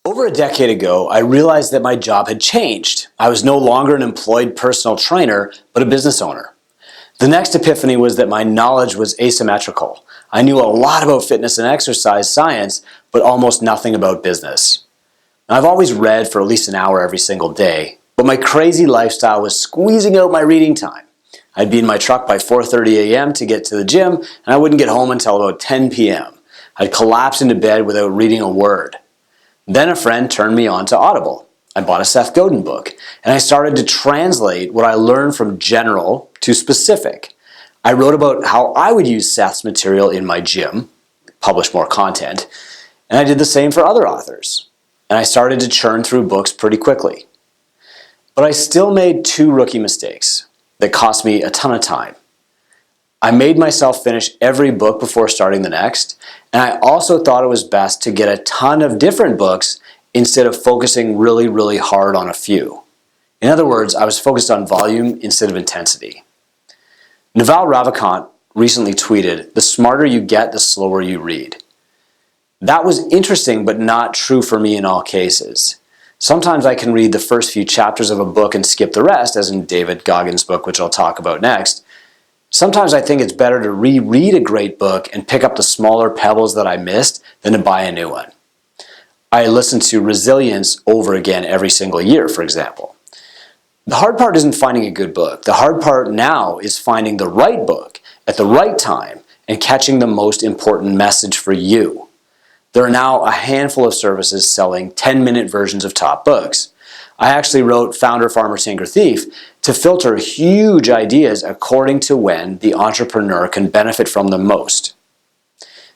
Over a decade ago, I realized that my job had changed. I was no longer an employed personal trainer, but a business owner. The next epiphany was that my knowledge was asymmetrical. I knew a lot about fitness and exercise science, but almost nothing about business. Now, I've always read for at least an hour every single day, but my crazy lifestyle was squeezing out my reading time. I'd be in my truck by 4:30 a.m. to get to the gym, and I wouldn't get home until about 10 p.m. I'd collapse into bed without reading a word. Then a friend turned me on to Audible. I bought a Seth Godin book, and I started to translate what I learned from general to specific. I wrote about how I would use Seth's material in my gym, publish more content, and I did the same for other authors. And I started to churn through books pretty quickly. But I still made two rookie mistakes that cost me a ton of time. I made myself finish every book before starting the next, and I also thought it was best to get a ton of different books instead of focusing really hard on a few. In other words, I was focused on volume instead of intensity. Naval Ravikant recently tweeted, "The smarter you get, the slower you read." That was interesting, but not true for me in all cases. Sometimes I can read the first few chapters of a book and skip the rest, as in David Goggins' book, which I'll talk about next. Sometimes I think it's better to reread a great book and pick up the smaller pebbles that I missed than to buy a new one. I listen to Resilience over again every single year, for example. The hard part isn't finding a good book. The hard part now is finding the right book at the right time and catching the most important message for you. There are now a handful of services selling 10-minute versions of top books. I actually wrote Founder, Farmer, Tinker, Thief to filter huge ideas according to when the entrepreneur can benefit from them most.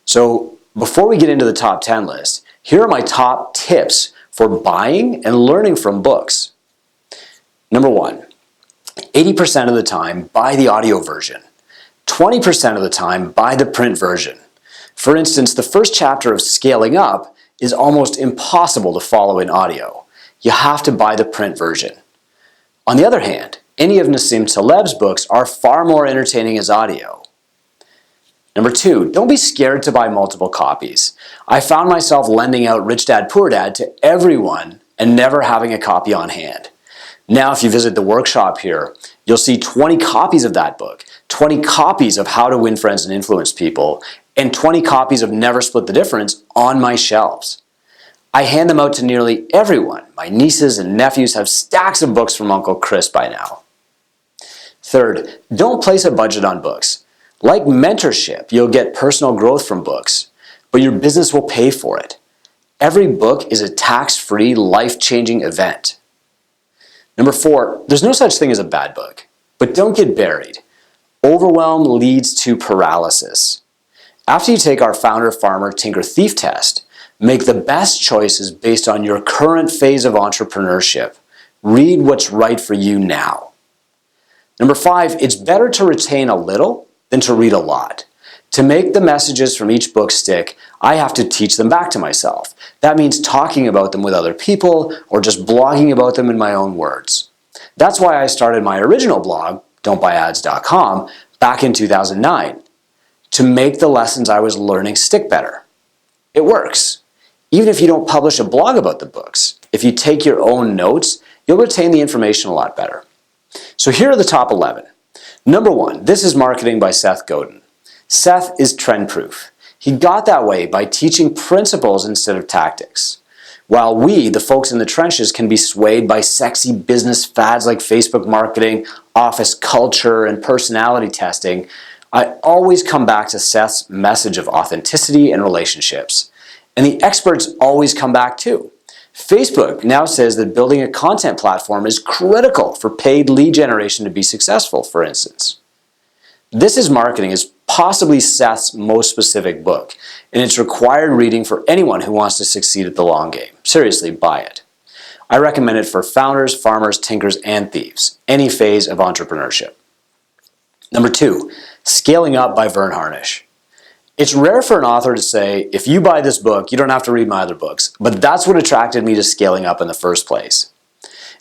So before we get into the top 10 list, here are my top tips for buying and learning from books. Number one, 80% of the time, buy the audio version. 20% of the time, buy the print version. For instance, the first chapter of Scaling Up is almost impossible to follow in audio. You have to buy the print version. On the other hand, any of Nassim Taleb's books are far more entertaining as audio. Number two, don't be scared to buy multiple copies. I found myself lending out Rich Dad Poor Dad to everyone and never having a copy on hand. Now, if you visit the workshop here, you'll see 20 copies of that book, 20 copies of How to Win Friends and Influence People, and 20 copies of Never Split the Difference on my shelves. I hand them out to nearly everyone. My nieces and nephews have stacks of books from Uncle Chris by now. Third, don't place a budget on books. Like mentorship, you'll get personal growth from books, but your business will pay for it. Every book is a tax-free, life-changing event. Number four, there's no such thing as a bad book, but don't get buried. Overwhelm leads to paralysis. After you take our Founder, Farmer, Tinker, Thief test, make the best choices based on your current phase of entrepreneurship. Read what's right for you now. Number five, it's better to retain a little than to read a lot. To make the messages from each book stick, I have to teach them back to myself. That means talking about them with other people or just blogging about them in my own words. That's why I started my original blog, don'tbuyads.com, back in 2009, to make the lessons I was learning stick better. It works. Even if you don't publish a blog about the books, if you take your own notes, you'll retain the information a lot better. So here are the top 11. Number one, This is Marketing by Seth Godin. Seth is trend-proof. He got that way by teaching principles instead of tactics. While we, the folks in the trenches, can be swayed by sexy business fads like Facebook marketing, office culture, and personality testing, I always come back to Seth's message of authenticity and relationships. And the experts always come back too. Facebook now says that building a content platform is critical for paid lead generation to be successful, for instance. This is Marketing is possibly Seth's most specific book, and it's required reading for anyone who wants to succeed at the long game. Seriously, buy it. I recommend it for founders, farmers, tinkers, and thieves, any phase of entrepreneurship. Number two, Scaling Up by Vern Harnish. It's rare for an author to say, if you buy this book, you don't have to read my other books, but that's what attracted me to Scaling Up in the first place.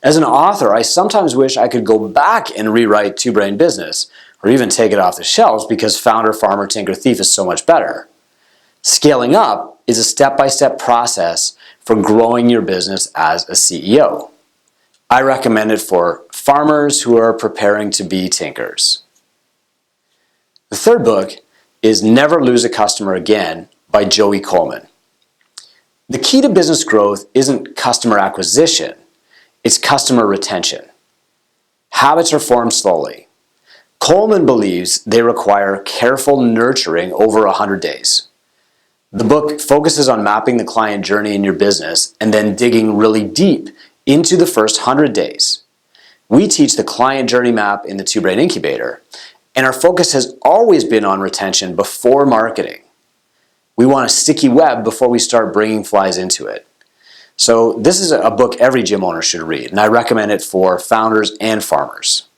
As an author, I sometimes wish I could go back and rewrite Two Brain Business, or even take it off the shelves because Founder, Farmer, Tinker, Thief is so much better. Scaling Up is a step-by-step process for growing your business as a CEO. I recommend it for farmers who are preparing to be tinkers. The third book is Never Lose a Customer Again by Joey Coleman. The key to business growth isn't customer acquisition, it's customer retention. Habits are formed slowly. Coleman believes they require careful nurturing over 100 days. The book focuses on mapping the client journey in your business and then digging really deep into the first 100 days. We teach the client journey map in the Two Brain Incubator, and our focus has always been on retention before marketing. We want a sticky web before we start bringing flies into it. So this is a book every gym owner should read, and I recommend it for founders and farmers.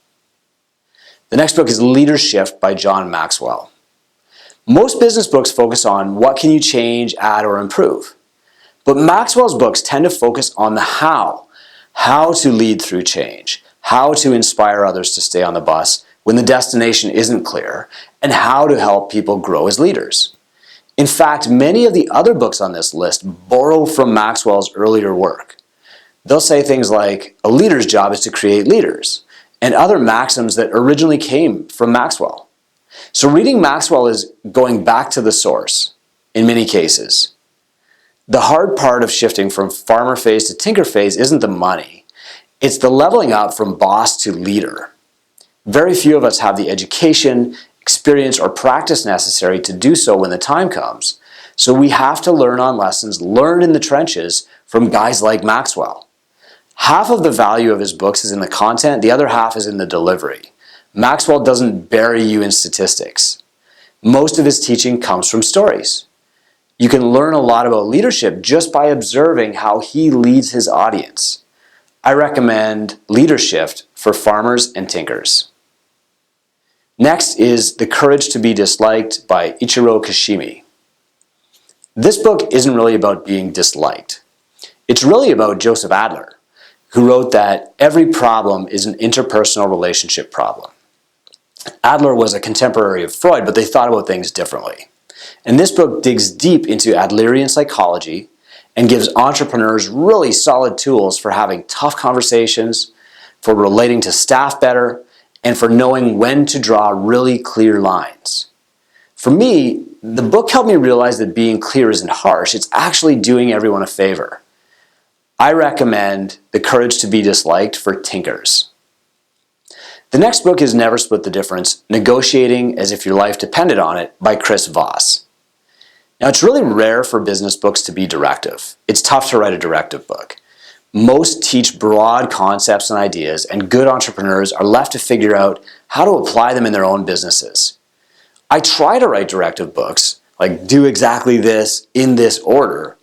The next book is Leadership by John Maxwell. Most business books focus on what can you change, add, or improve. But Maxwell's books tend to focus on the how to lead through change, how to inspire others to stay on the bus when the destination isn't clear, and how to help people grow as leaders. In fact, many of the other books on this list borrow from Maxwell's earlier work. They'll say things like, a leader's job is to create leaders, and other maxims that originally came from Maxwell. So reading Maxwell is going back to the source, in many cases. The hard part of shifting from farmer phase to tinker phase isn't the money. It's the leveling up from boss to leader. Very few of us have the education, experience, or practice necessary to do so when the time comes. So we have to learn on lessons learned in the trenches from guys like Maxwell. Half of the value of his books is in the content, the other half is in the delivery. Maxwell doesn't bury you in statistics. Most of his teaching comes from stories. You can learn a lot about leadership just by observing how he leads his audience. I recommend Leadership for farmers and tinkers. Next is The Courage to be Disliked by Ichiro Kashimi. This book isn't really about being disliked. It's really about Joseph Adler, who wrote that every problem is an interpersonal relationship problem. Adler was a contemporary of Freud, but they thought about things differently. And this book digs deep into Adlerian psychology and gives entrepreneurs really solid tools for having tough conversations, for relating to staff better, and for knowing when to draw really clear lines. For me, the book helped me realize that being clear isn't harsh, it's actually doing everyone a favor. I recommend The Courage to be Disliked for tinkers. The next book is Never Split the Difference, Negotiating as if your life depended on it by Chris Voss. Now, it's really rare for business books to be directive. It's tough to write a directive book. Most teach broad concepts and ideas, and good entrepreneurs are left to figure out how to apply them in their own businesses. I try to write directive books, like do exactly this in this order,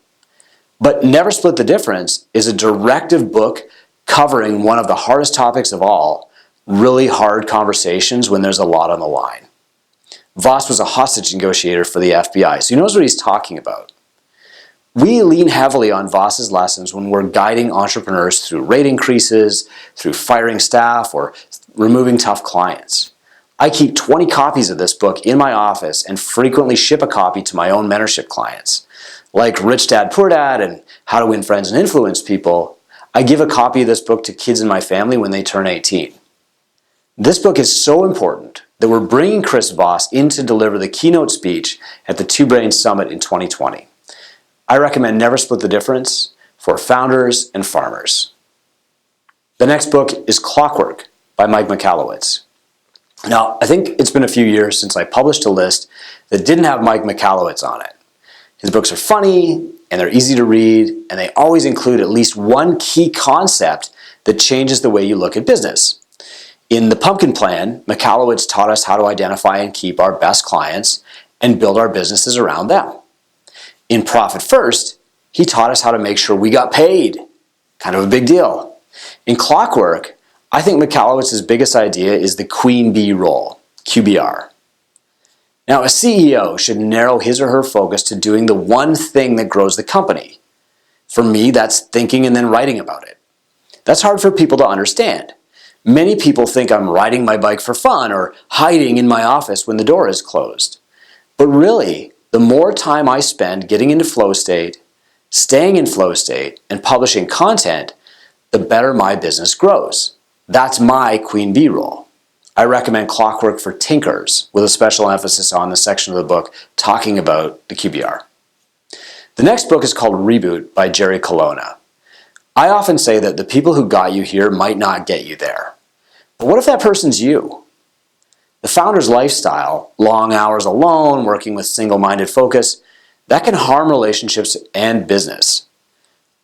but Never Split the Difference is a directive book covering one of the hardest topics of all, really hard conversations when there's a lot on the line. Voss was a hostage negotiator for the FBI, so he knows what he's talking about. We lean heavily on Voss's lessons when we're guiding entrepreneurs through rate increases, through firing staff, or removing tough clients. I keep 20 copies of this book in my office and frequently ship a copy to my own mentorship clients. Like Rich Dad Poor Dad and How to Win Friends and Influence People, I give a copy of this book to kids in my family when they turn 18. This book is so important that we're bringing Chris Voss in to deliver the keynote speech at the Two Brain Summit in 2020. I recommend Never Split the Difference for founders and farmers. The next book is Clockwork by Mike Michalowicz. Now, I think it's been a few years since I published a list that didn't have Mike Michalowicz on it. His books are funny, and they're easy to read, and they always include at least one key concept that changes the way you look at business. In The Pumpkin Plan, Michalowicz taught us how to identify and keep our best clients and build our businesses around them. In Profit First, he taught us how to make sure we got paid. Kind of a big deal. In Clockwork, I think Michalowicz's biggest idea is the Queen Bee role, QBR. Now, a CEO should narrow his or her focus to doing the one thing that grows the company. For me, that's thinking and then writing about it. That's hard for people to understand. Many people think I'm riding my bike for fun or hiding in my office when the door is closed. But really, the more time I spend getting into flow state, staying in flow state, and publishing content, the better my business grows. That's my queen bee role. I recommend Clockwork for tinkers, with a special emphasis on the section of the book talking about the QBR. The next book is called Reboot by Jerry Colonna. I often say that the people who got you here might not get you there. But what if that person's you? The founder's lifestyle, long hours alone, working with single-minded focus, that can harm relationships and business.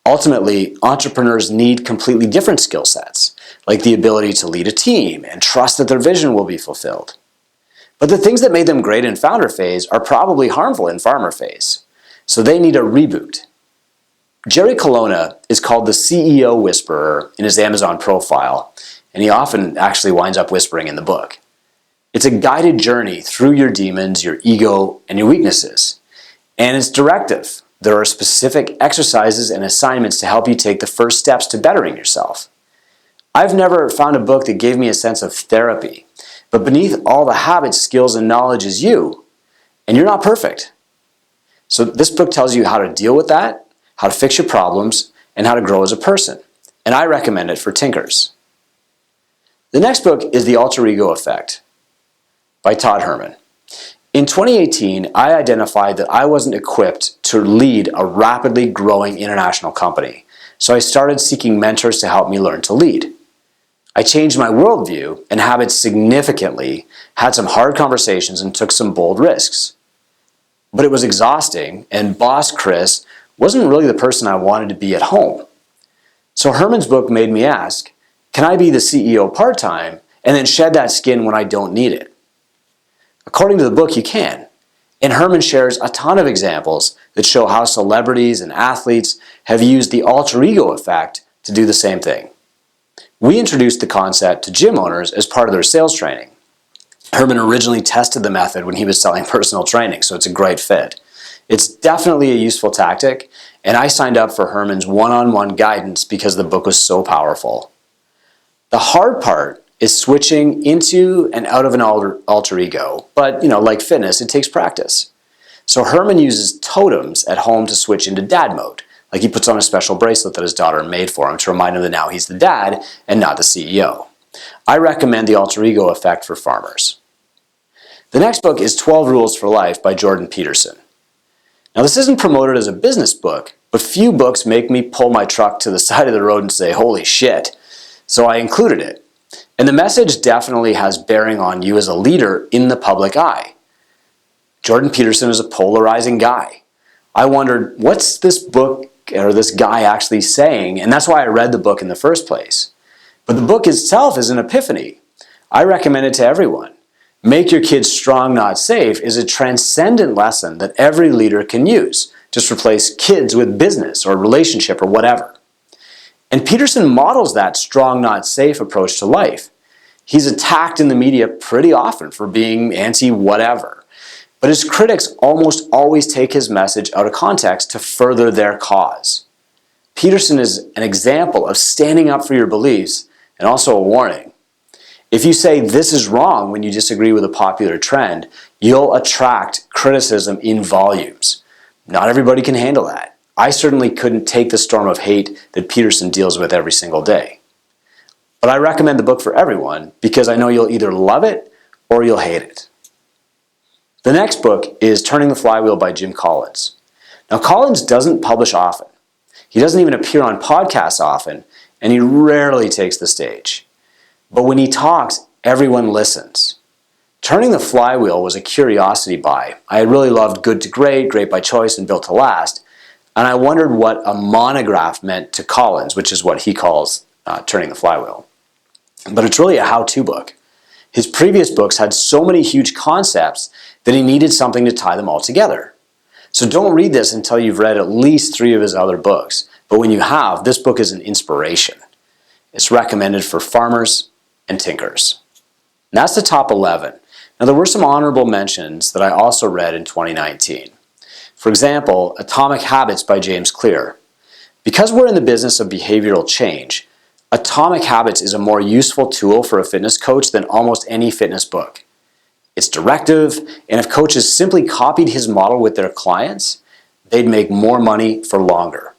Ultimately, entrepreneurs need completely different skill sets, like the ability to lead a team and trust that their vision will be fulfilled. But the things that made them great in founder phase are probably harmful in farmer phase. So they need a reboot. Jerry Colonna is called the CEO Whisperer in his Amazon profile, and he often actually winds up whispering in the book. It's a guided journey through your demons, your ego, and your weaknesses. And it's directive. There are specific exercises and assignments to help you take the first steps to bettering yourself. I've never found a book that gave me a sense of therapy, but beneath all the habits, skills, and knowledge is you, and you're not perfect. So this book tells you how to deal with that, how to fix your problems, and how to grow as a person. And I recommend it for tinkers. The next book is The Alter Ego Effect by Todd Herman. In 2018, I identified that I wasn't equipped to lead a rapidly growing international company, so I started seeking mentors to help me learn to lead. I changed my worldview and habits significantly, had some hard conversations, and took some bold risks. But it was exhausting, and boss Chris wasn't really the person I wanted to be at home. So Herman's book made me ask, can I be the CEO part-time and then shed that skin when I don't need it? According to the book, you can. And Herman shares a ton of examples that show how celebrities and athletes have used the alter ego effect to do the same thing. We introduced the concept to gym owners as part of their sales training. Herman originally tested the method when he was selling personal training, so it's a great fit. It's definitely a useful tactic, and I signed up for Herman's one-on-one guidance because the book was so powerful. The hard part is switching into and out of an alter ego, but like fitness, it takes practice. So Herman uses totems at home to switch into dad mode. Like he puts on a special bracelet that his daughter made for him to remind him that now he's the dad and not the CEO. I recommend The Alter Ego Effect for farmers. The next book is 12 Rules for Life by Jordan Peterson. Now this isn't promoted as a business book, but few books make me pull my truck to the side of the road and say, holy shit. So I included it. And the message definitely has bearing on you as a leader in the public eye. Jordan Peterson is a polarizing guy. I wondered, what's this book or this guy actually saying? And that's why I read the book in the first place. But the book itself is an epiphany. I recommend it to everyone. Make Your Kids Strong, Not Safe is a transcendent lesson that every leader can use. Just replace kids with business or relationship or whatever. And Peterson models that strong, not safe approach to life. He's attacked in the media pretty often for being anti-whatever. But his critics almost always take his message out of context to further their cause. Peterson is an example of standing up for your beliefs and also a warning. If you say this is wrong when you disagree with a popular trend, you'll attract criticism in volumes. Not everybody can handle that. I certainly couldn't take the storm of hate that Peterson deals with every single day. But I recommend the book for everyone because I know you'll either love it or you'll hate it. The next book is Turning the Flywheel by Jim Collins. Now, Collins doesn't publish often. He doesn't even appear on podcasts often, and he rarely takes the stage. But when he talks, everyone listens. Turning the Flywheel was a curiosity buy. I had really loved Good to Great, Great by Choice, and Built to Last, and I wondered what a monograph meant to Collins, which is what he calls Turning the Flywheel. But it's really a how-to book. His previous books had so many huge concepts that he needed something to tie them all together. So don't read this until you've read at least 3 of his other books. But when you have, this book is an inspiration. It's recommended for farmers and tinkers. And that's the top 11. Now there were some honorable mentions that I also read in 2019. For example, Atomic Habits by James Clear. Because we're in the business of behavioral change, Atomic Habits is a more useful tool for a fitness coach than almost any fitness book. It's directive, and if coaches simply copied his model with their clients, they'd make more money for longer.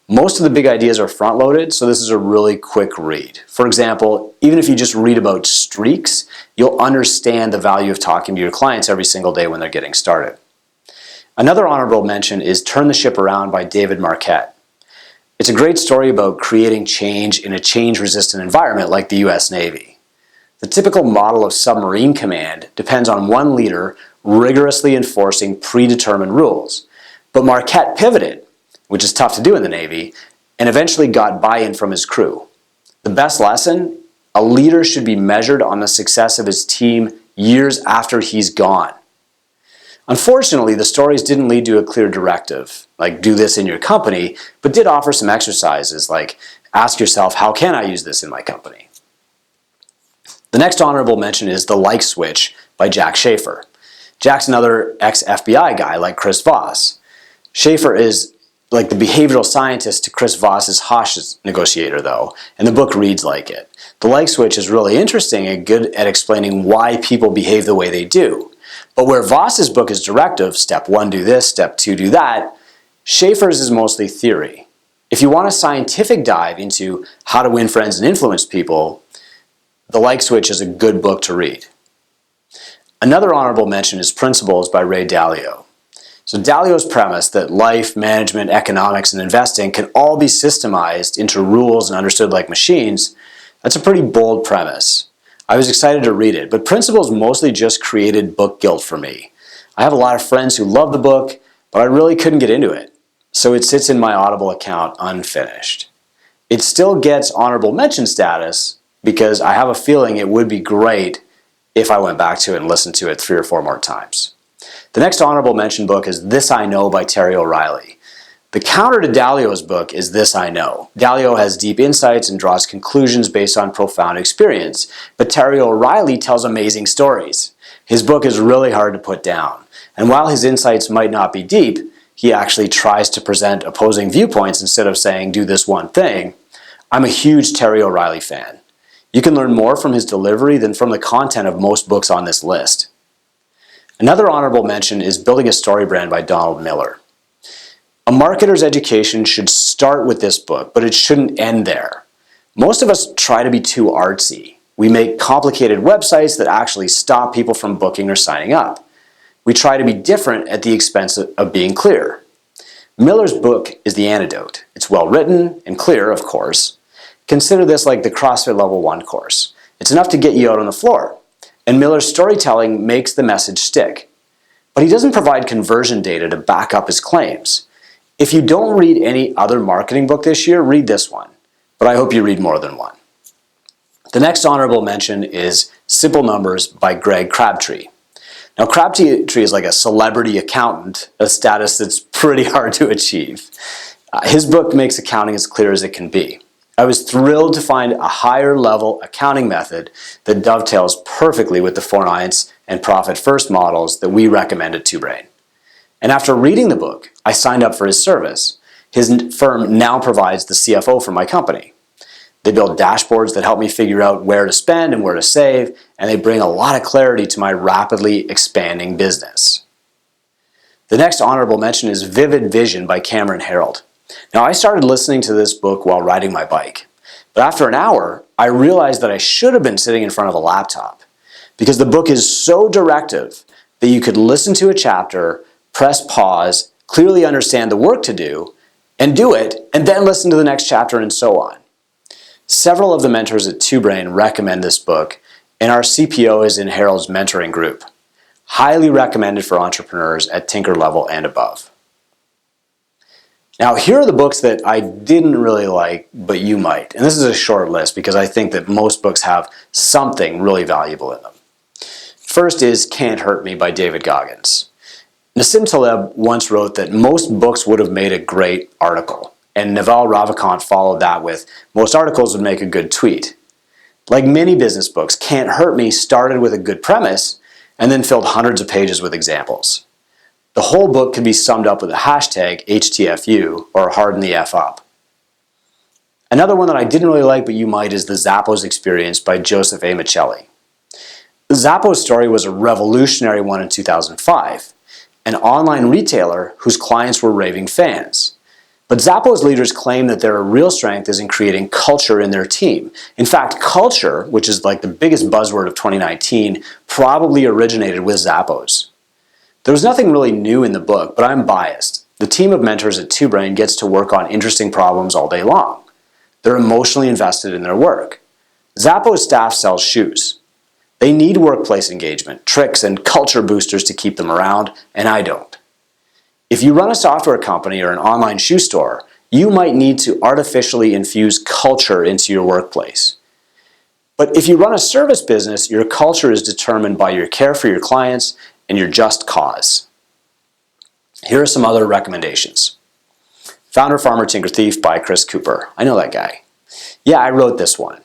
Most of the big ideas are front-loaded, so this is a really quick read. For example, even if you just read about streaks, you'll understand the value of talking to your clients every single day when they're getting started. Another honorable mention is Turn the Ship Around by David Marquette. It's a great story about creating change in a change-resistant environment like the US Navy. The typical model of submarine command depends on one leader rigorously enforcing predetermined rules. But Marquette pivoted, which is tough to do in the Navy, and eventually got buy-in from his crew. The best lesson? A leader should be measured on the success of his team years after he's gone. Unfortunately, the stories didn't lead to a clear directive, like do this in your company, but did offer some exercises like ask yourself, how can I use this in my company? The next honorable mention is The Like Switch by Jack Schafer. Jack's another ex-FBI guy like Chris Voss. Schafer is like the behavioral scientist to Chris Voss's hostage negotiator though, and the book reads like it. The Like Switch is really interesting and good at explaining why people behave the way they do. But where Voss's book is directive, step 1 do this, step 2 do that, Schafer's is mostly theory. If you want a scientific dive into how to win friends and influence people, The Like Switch is a good book to read. Another honorable mention is Principles by Ray Dalio. So Dalio's premise that life, management, economics, and investing can all be systemized into rules and understood like machines, that's a pretty bold premise. I was excited to read it, but Principles mostly just created book guilt for me. I have a lot of friends who love the book, but I really couldn't get into it, so it sits in my Audible account unfinished. It still gets honorable mention status because I have a feeling it would be great if I went back to it and listened to it 3 or 4 more times. The next honorable mention book is This I Know by Terry O'Reilly. The counter to Dalio's book is This I Know. Dalio has deep insights and draws conclusions based on profound experience, but Terry O'Reilly tells amazing stories. His book is really hard to put down, and while his insights might not be deep, he actually tries to present opposing viewpoints instead of saying, do this one thing. I'm a huge Terry O'Reilly fan. You can learn more from his delivery than from the content of most books on this list. Another honorable mention is Building a Story Brand by Donald Miller. A marketer's education should start with this book, but it shouldn't end there. Most of us try to be too artsy. We make complicated websites that actually stop people from booking or signing up. We try to be different at the expense of being clear. Miller's book is the antidote. It's well written and clear, of course. Consider this like the CrossFit Level 1 course. It's enough to get you out on the floor. And Miller's storytelling makes the message stick. But he doesn't provide conversion data to back up his claims. If you don't read any other marketing book this year, read this one. But I hope you read more than one. The next honorable mention is Simple Numbers by Greg Crabtree. Now, Crabtree is like a celebrity accountant, a status that's pretty hard to achieve. His book makes accounting as clear as it can be. I was thrilled to find a higher level accounting method that dovetails perfectly with the 4-9 and Profit First models that we recommend at 2Brain. And after reading the book, I signed up for his service. His firm now provides the CFO for my company. They build dashboards that help me figure out where to spend and where to save, and they bring a lot of clarity to my rapidly expanding business. The next honorable mention is Vivid Vision by Cameron Herold. Now, I started listening to this book while riding my bike, but after an hour, I realized that I should have been sitting in front of a laptop because the book is so directive that you could listen to a chapter, press pause, clearly understand the work to do, and do it, and then listen to the next chapter and so on. Several of the mentors at 2Brain recommend this book, and our CPO is in Herold's mentoring group. Highly recommended for entrepreneurs at Tinker level and above. Now, here are the books that I didn't really like, but you might. And this is a short list because I think that most books have something really valuable in them. First is Can't Hurt Me by David Goggins. Nassim Taleb once wrote that most books would have made a great article, and Naval Ravikant followed that with, most articles would make a good tweet. Like many business books, Can't Hurt Me started with a good premise and then filled hundreds of pages with examples. The whole book can be summed up with a hashtag HTFU, or Harden the F Up. Another one that I didn't really like, but you might, is The Zappos Experience by Joseph A. Michelli. The Zappos story was a revolutionary one in 2005. an online retailer whose clients were raving fans. But Zappos leaders claim that their real strength is in creating culture in their team. In fact, culture, which is like the biggest buzzword of 2019, probably originated with Zappos. There was nothing really new in the book, but I'm biased. The team of mentors at 2Brain gets to work on interesting problems all day long. They're emotionally invested in their work. Zappos staff sells shoes. They need workplace engagement, tricks, and culture boosters to keep them around, and I don't. If you run a software company or an online shoe store, you might need to artificially infuse culture into your workplace. But if you run a service business, your culture is determined by your care for your clients and your just cause. Here are some other recommendations. Founder, Farmer, Tinker, Thief by Chris Cooper. I know that guy. Yeah, I wrote this one.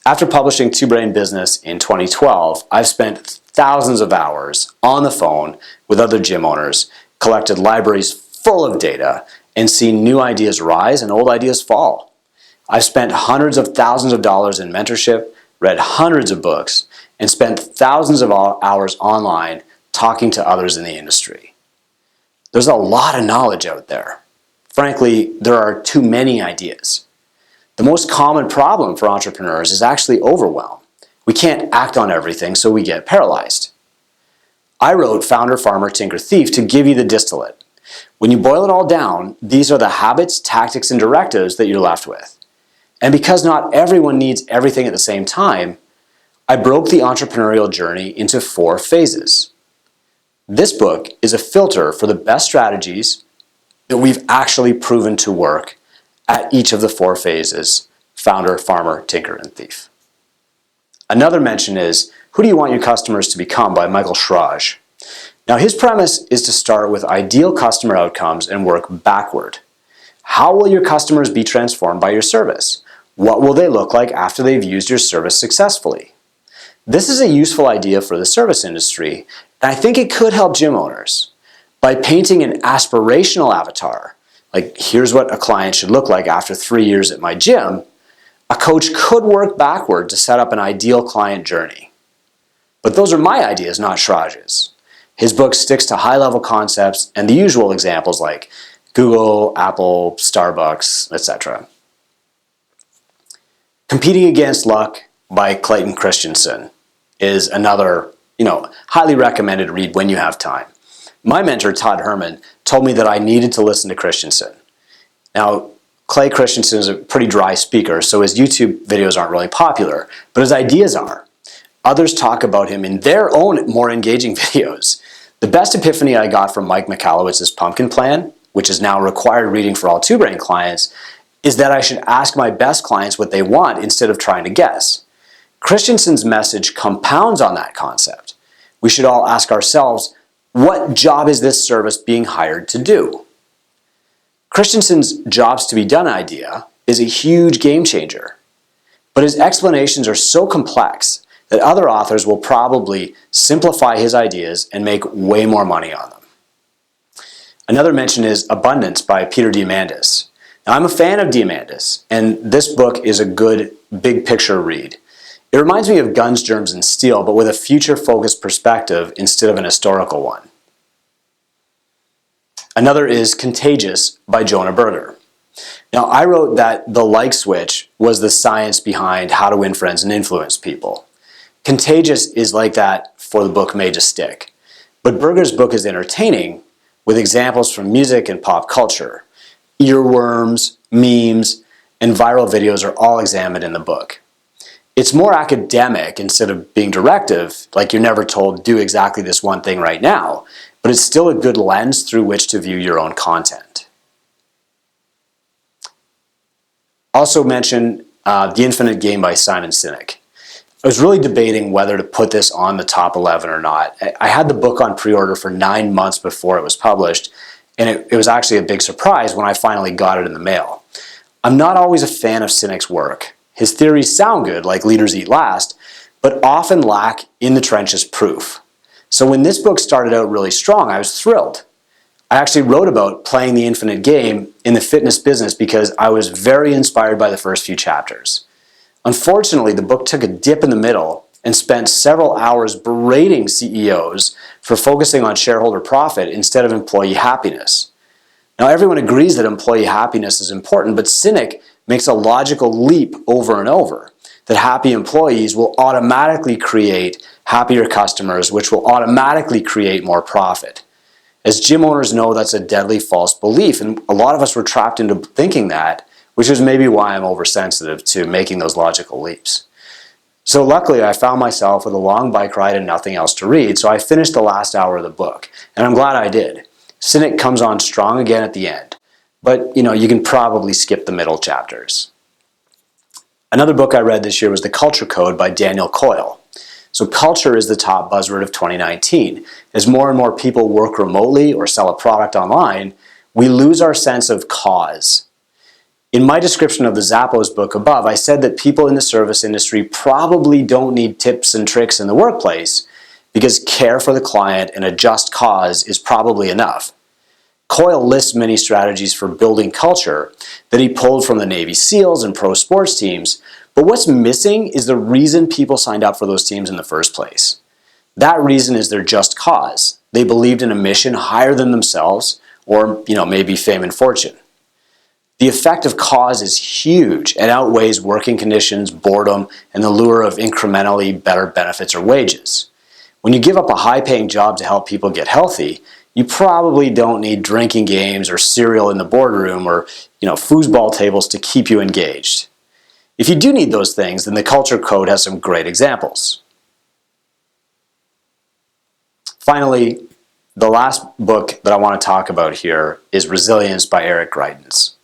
After publishing 2Brain Business in 2012, I've spent thousands of hours on the phone with other gym owners, collected libraries full of data, and seen new ideas rise and old ideas fall. I've spent hundreds of thousands of dollars in mentorship, read hundreds of books, and spent thousands of hours online talking to others in the industry. There's a lot of knowledge out there. Frankly, there are too many ideas. The most common problem for entrepreneurs is actually overwhelm. We can't act on everything, so we get paralyzed. I wrote Founder, Farmer, Tinker, Thief to give you the distillate. When you boil it all down, these are the habits, tactics, and directives that you're left with. And because not everyone needs everything at the same time, I broke the entrepreneurial journey into 4 phases. This book is a filter for the best strategies that we've actually proven to work at each of the 4 phases: Founder, Farmer, Tinker, and Thief. Another mention is Who Do You Want Your Customers to Become by Michael Schrage. Now his premise is to start with ideal customer outcomes and work backward. How will your customers be transformed by your service? What will they look like after they've used your service successfully? This is a useful idea for the service industry, and I think it could help gym owners. By painting an aspirational avatar, like here's what a client should look like after 3 years at my gym, a coach could work backward to set up an ideal client journey. But those are my ideas, not Schrage's. His book sticks to high-level concepts and the usual examples like Google, Apple, Starbucks, etc. Competing Against Luck by Clayton Christensen is another, highly recommended read when you have time. My mentor, Todd Herman, told me that I needed to listen to Christensen. Now, Clay Christensen is a pretty dry speaker, so his YouTube videos aren't really popular, but his ideas are. Others talk about him in their own more engaging videos. The best epiphany I got from Mike Michalowicz's Pumpkin Plan, which is now required reading for all 2Brain clients, is that I should ask my best clients what they want instead of trying to guess. Christensen's message compounds on that concept. We should all ask ourselves, what job is this service being hired to do? Christensen's jobs to be done idea is a huge game changer, but his explanations are so complex that other authors will probably simplify his ideas and make way more money on them. Another mention is Abundance by Peter Diamandis. Now, I'm a fan of Diamandis, and this book is a good big picture read. It reminds me of Guns, Germs, and Steel, but with a future-focused perspective instead of an historical one. Another is Contagious by Jonah Berger. Now, I wrote that the like switch was the science behind how to win friends and influence people. Contagious is like that for the book Made to Stick. But Berger's book is entertaining with examples from music and pop culture. Earworms, memes, and viral videos are all examined in the book. It's more academic instead of being directive, like you're never told do exactly this one thing right now, but it's still a good lens through which to view your own content. Also mention The Infinite Game by Simon Sinek. I was really debating whether to put this on the top 11 or not. I had the book on pre-order for 9 months before it was published, and it was actually a big surprise when I finally got it in the mail. I'm not always a fan of Sinek's work. His theories sound good, like Leaders Eat Last, but often lack in the trenches proof. So when this book started out really strong, I was thrilled. I actually wrote about playing the infinite game in the fitness business because I was very inspired by the first few chapters. Unfortunately, the book took a dip in the middle and spent several hours berating CEOs for focusing on shareholder profit instead of employee happiness. Now, everyone agrees that employee happiness is important, but Sinek makes a logical leap over and over, that happy employees will automatically create happier customers, which will automatically create more profit. As gym owners know, that's a deadly false belief, and a lot of us were trapped into thinking that, which is maybe why I'm oversensitive to making those logical leaps. So luckily, I found myself with a long bike ride and nothing else to read, so I finished the last hour of the book, and I'm glad I did. Sinek comes on strong again at the end, but you can probably skip the middle chapters. Another book I read this year was The Culture Code by Daniel Coyle. So culture is the top buzzword of 2019. As more and more people work remotely or sell a product online, we lose our sense of cause. In my description of the Zappos book above, I said that people in the service industry probably don't need tips and tricks in the workplace because care for the client and a just cause is probably enough. Coyle lists many strategies for building culture that he pulled from the Navy SEALs and pro sports teams, but what's missing is the reason people signed up for those teams in the first place. That reason is their just cause. They believed in a mission higher than themselves, or maybe fame and fortune. The effect of cause is huge and outweighs working conditions, boredom, and the lure of incrementally better benefits or wages. When you give up a high-paying job to help people get healthy, you probably don't need drinking games or cereal in the boardroom or foosball tables to keep you engaged. If you do need those things, then the Culture Code has some great examples. Finally, the last book that I want to talk about here is Resilience by Eric Greitens.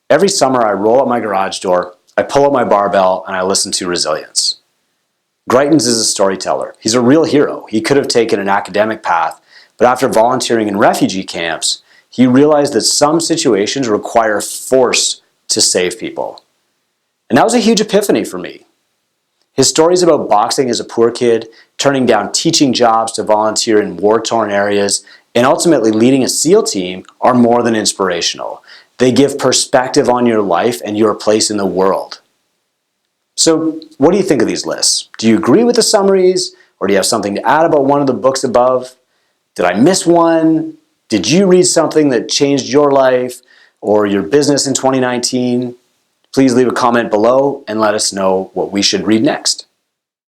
Every summer I roll up my garage door, I pull up my barbell, and I listen to Resilience. Greitens is a storyteller. He's a real hero. He could have taken an academic path, but after volunteering in refugee camps, he realized that some situations require force to save people. And that was a huge epiphany for me. His stories about boxing as a poor kid, turning down teaching jobs to volunteer in war-torn areas, and ultimately leading a SEAL team are more than inspirational. They give perspective on your life and your place in the world. So, what do you think of these lists? Do you agree with the summaries, or do you have something to add about one of the books above? Did I miss one? Did you read something that changed your life or your business in 2019? Please leave a comment below and let us know what we should read next.